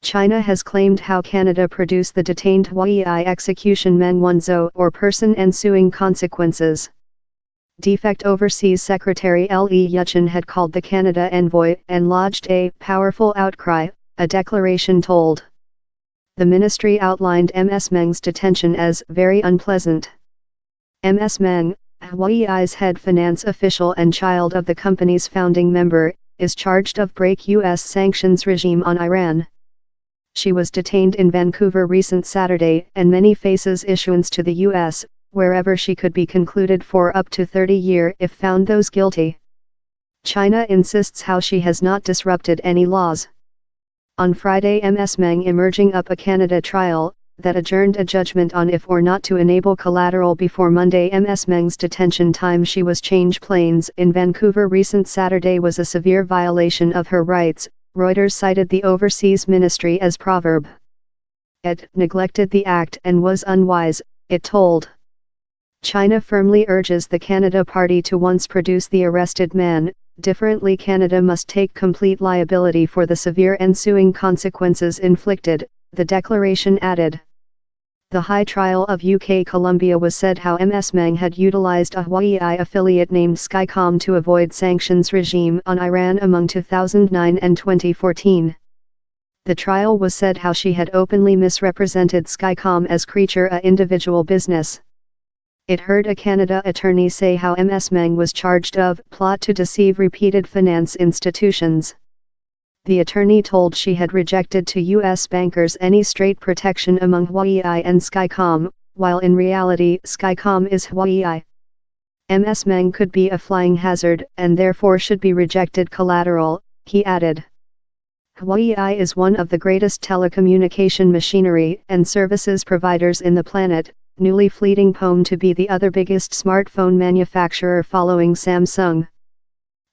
China has claimed how Canada produced the detained Huawei execution Meng Wanzhou or person ensuing consequences. Defect Overseas Secretary Li Yuchen had called the Canada envoy and lodged a powerful outcry, a declaration told. The ministry outlined Ms. Meng's detention as very unpleasant. Ms. Meng, Huawei's head finance official and child of the company's founding member, is charged of break U.S. sanctions regime on Iran. She was detained in Vancouver recent Saturday and many faces issuance to the U.S., wherever she could be concluded for up to 30 years if found those guilty. China insists how she has not disrupted any laws. On Friday, Ms. Meng emerging up a Canada trial that adjourned a judgment on if or not to enable collateral before Monday. Ms. Meng's detention time she was changed planes in Vancouver recent Saturday was a severe violation of her rights, Reuters cited the Overseas Ministry as proverb. It neglected the act and was unwise, it told. China firmly urges the Canada party to once produce the arrested man. Differently, Canada must take complete liability for the severe ensuing consequences inflicted, the declaration added. The high trial of UK Columbia was said how Ms. Meng had utilized a Huawei affiliate named Skycom to avoid sanctions regime on Iran among 2009 and 2014. The trial was said how she had openly misrepresented Skycom as creature a individual business. It heard a Canada attorney say how Ms. Meng was charged of plot to deceive repeated finance institutions. The attorney told she had rejected to U.S. bankers any straight protection among Huawei and Skycom, while in reality Skycom is Huawei. Ms. Meng could be a flying hazard and therefore should be rejected collateral, he added. Huawei is one of the greatest telecommunication machinery and services providers in the planet, newly fleeting home to be the other biggest smartphone manufacturer following Samsung.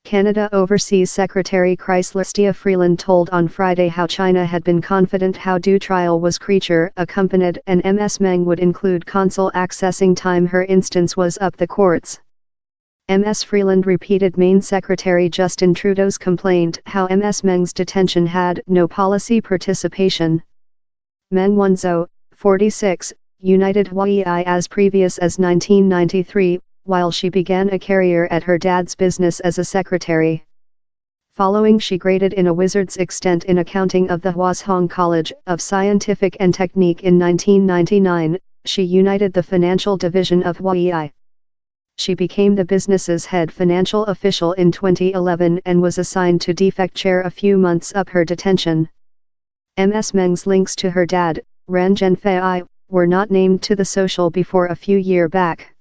Canada Overseas Secretary Chryslistia Freeland told on Friday how China had been confident how due trial was creature accompanied and Ms. Meng would include consul accessing time her instance was up the courts. Ms. Freeland repeated Maine Secretary Justin Trudeau's complaint how Ms. Meng's detention had no policy participation. Meng Wanzhou, 46, united Huawei as previous as 1993, while she began a career at her dad's business as a secretary. Following she graded in a wizard's extent in accounting of the Huazhong College of Scientific and Technique in 1999, she united the financial division of Huawei. She became the business's head financial official in 2011 and was assigned to defect chair a few months up her detention. Ms. Meng's links to her dad, Ren Zhenfei, were not named to the social before a few years back.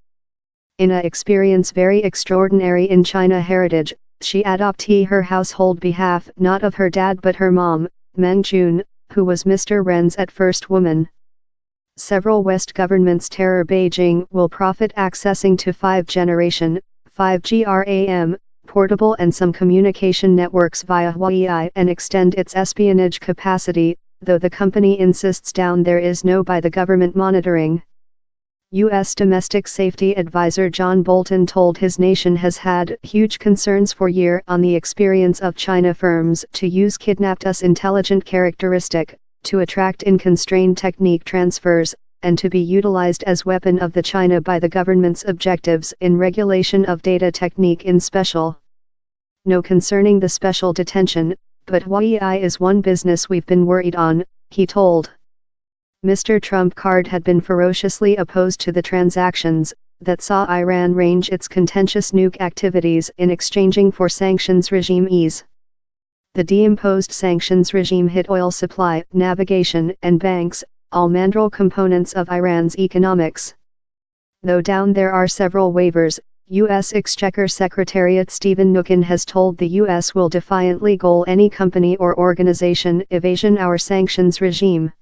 In a experience very extraordinary in China heritage, she adopted her household behalf not of her dad but her mom, Meng Jun, who was Mr. Ren's at first woman. Several West governments terror Beijing will profit accessing to 5th generation, 5G RAM, portable and some communication networks via Huawei and extend its espionage capacity, though the company insists down there is no by the government monitoring. U.S. Domestic Safety Advisor John Bolton told his nation has had huge concerns for years on the experience of China firms to use kidnapped us intelligent characteristic, to attract in constrained technique transfers, and to be utilized as weapon of the China by the government's objectives in regulation of data technique in special. No concerning the special detention, but Huawei is one business we've been worried on, he told. Mr. Trump card had been ferociously opposed to the transactions that saw Iran range its contentious nuke activities in exchanging for sanctions regime ease. The de-imposed sanctions regime hit oil supply, navigation and banks, all mandrel components of Iran's economics. Though down there are several waivers, U.S. Exchequer Secretariat Stephen Mnuchin has told the U.S. will defiantly goal any company or organization evasion our sanctions regime.